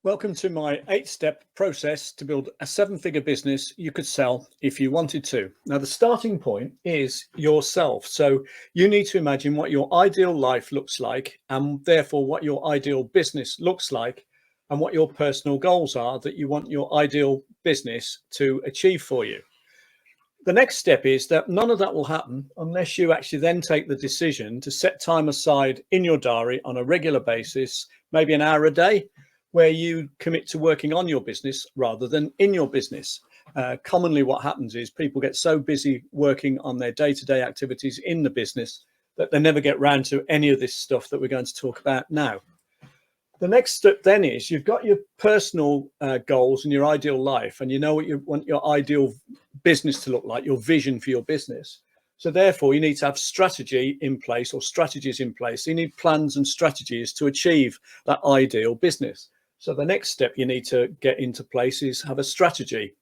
Welcome to my 8-step process to build a 7-figure business you could sell if you wanted to. Now, the starting point is yourself. So you need to imagine what your ideal life looks like, and therefore what your ideal business looks like, and what your personal goals are that you want your ideal business to achieve for you. The next step is that none of that will happen unless you actually then take the decision to set time aside in your diary on a regular basis, maybe an hour a day, where you commit to working on your business rather than in your business. Commonly, what happens is people get so busy working on their day-to-day activities in the business that they never get round to any of this stuff that we're going to talk about now. The next step then is you've got your personal goals and your ideal life, and you know what you want your ideal business to look like, your vision for your business. So therefore, you need to have strategy in place or strategies in place. You need plans and strategies to achieve that ideal business. So the next step you need to get into place is have a strategy.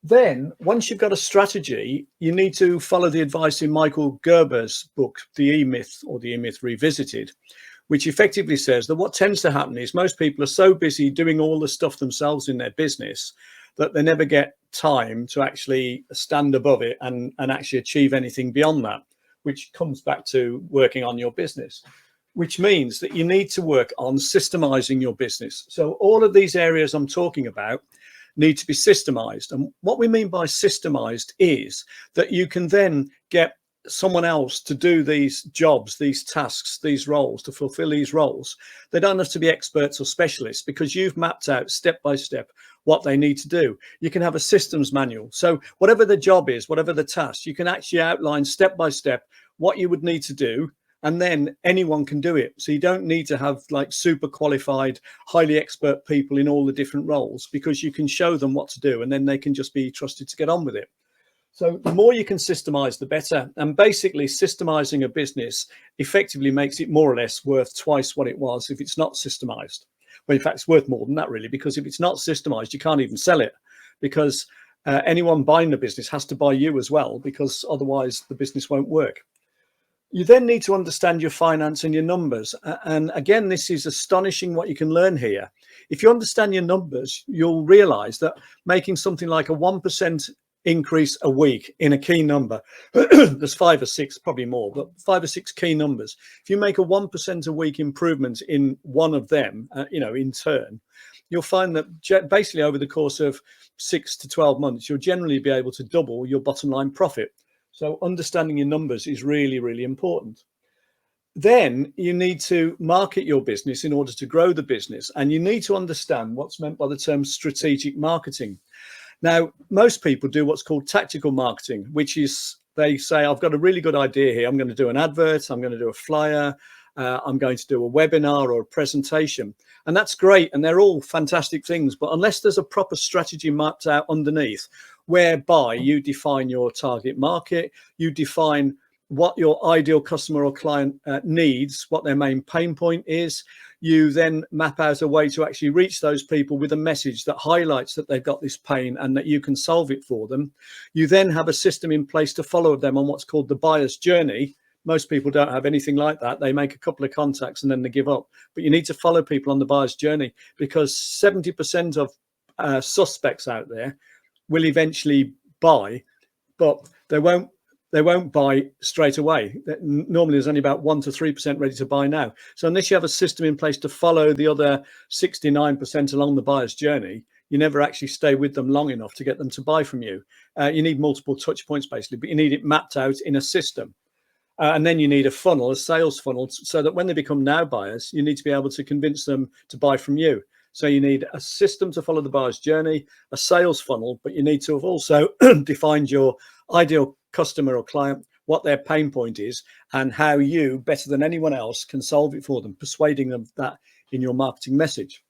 Then, once you've got a strategy, you need to follow the advice in Michael Gerber's book, The E-Myth, or The E-Myth Revisited, which effectively says that what tends to happen is most people are so busy doing all the stuff themselves in their business that they never get time to actually stand above it and actually achieve anything beyond that, which comes back to working on your business, which means that you need to work on systemizing your business. So all of these areas I'm talking about need to be systemized. And what we mean by systemized is that you can then get someone else to do these jobs, these tasks, these roles, to fulfill these roles. They don't have to be experts or specialists because you've mapped out step by step what they need to do. You can have a systems manual. So whatever the job is, whatever the task, you can actually outline step by step what you would need to do, and then anyone can do it. So you don't need to have like super qualified, highly expert people in all the different roles, because you can show them what to do and then they can just be trusted to get on with it. So the more you can systemize, the better. And basically systemizing a business effectively makes it more or less worth twice what it was if it's not systemized. Well, in fact, it's worth more than that, really, because if it's not systemized, you can't even sell it, because anyone buying the business has to buy you as well, because otherwise the business won't work. You then need to understand your finance and your numbers. And again, this is astonishing what you can learn here. If you understand your numbers, you'll realize that making something like a 1% increase a week in a key number, there's 5 or 6, probably more, but 5 or 6 key numbers. If you make a 1% a week improvement in one of them, in turn, you'll find that basically over the course of 6 to 12 months, you'll generally be able to double your bottom line profit. So understanding your numbers is really, really important. Then you need to market your business in order to grow the business. And you need to understand what's meant by the term strategic marketing. Now, most people do what's called tactical marketing, which is they say, I've got a really good idea here. I'm going to do an advert. I'm going to do a flyer. I'm going to do a webinar or a presentation. And that's great. And they're all fantastic things. But unless there's a proper strategy mapped out underneath, whereby you define your target market, you define what your ideal customer or client needs, what their main pain point is, you then map out a way to actually reach those people with a message that highlights that they've got this pain and that you can solve it for them. You then have a system in place to follow them on what's called the buyer's journey. Most people don't have anything like that. They make a couple of contacts and then they give up. But you need to follow people on the buyer's journey, because 70% of suspects out there will eventually buy, but they won't buy straight away. Normally there's only about 1 to 3% ready to buy now. So unless you have a system in place to follow the other 69% along the buyer's journey, you never actually stay with them long enough to get them to buy from you. You need multiple touch points basically, but you need it mapped out in a system. And then you need a funnel, a sales funnel, so that when they become now buyers, you need to be able to convince them to buy from you. So you need a system to follow the buyer's journey, a sales funnel, but you need to have also defined your ideal customer or client, what their pain point is, and how you, better than anyone else, can solve it for them, persuading them that in your marketing message.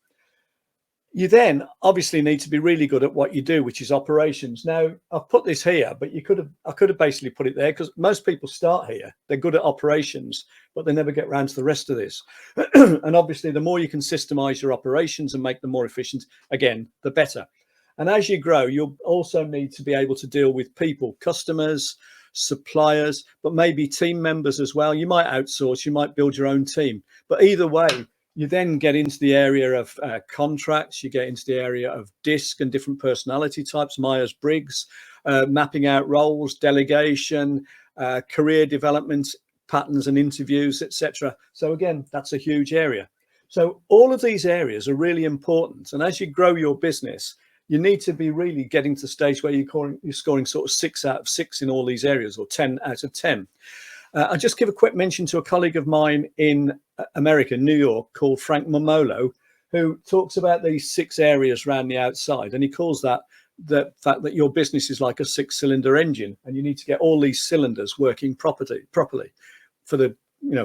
You then obviously need to be really good at what you do, which is operations. Now, I've put this here, but I could have basically put it there, because most people start here. They're good at operations, but they never get around to the rest of this. And obviously, the more you can systemize your operations and make them more efficient, again, the better. And as you grow, you'll also need to be able to deal with people, customers, suppliers, but maybe team members as well. You might outsource, you might build your own team. But either way, You then get into the area of contracts. You get into the area of DISC and different personality types, Myers-Briggs, mapping out roles, delegation, career development patterns and interviews, etc. So again, that's a huge area. So all of these areas are really important. And as you grow your business, you need to be really getting to the stage where you're scoring sort of 6 out of 6 in all these areas, or 10 out of 10. I'll just give a quick mention to a colleague of mine in America, New York, called Frank Momolo, who talks about these 6 areas around the outside. And he calls that the fact that your business is like a 6-cylinder engine, and you need to get all these cylinders working properly for the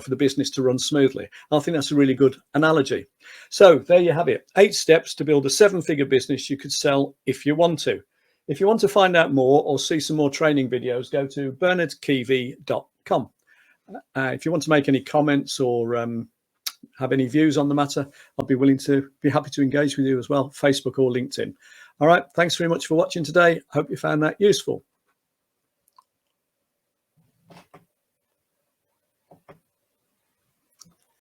for the business to run smoothly. I think that's a really good analogy. So there you have it. 8 steps to build a 7-figure business you could sell if you want to. If you want to find out more or see some more training videos, go to bernardkeevy.com. If you want to make any comments or have any views on the matter, I'll be happy to engage with you as well, Facebook or LinkedIn. All right. Thanks very much for watching today. I hope you found that useful.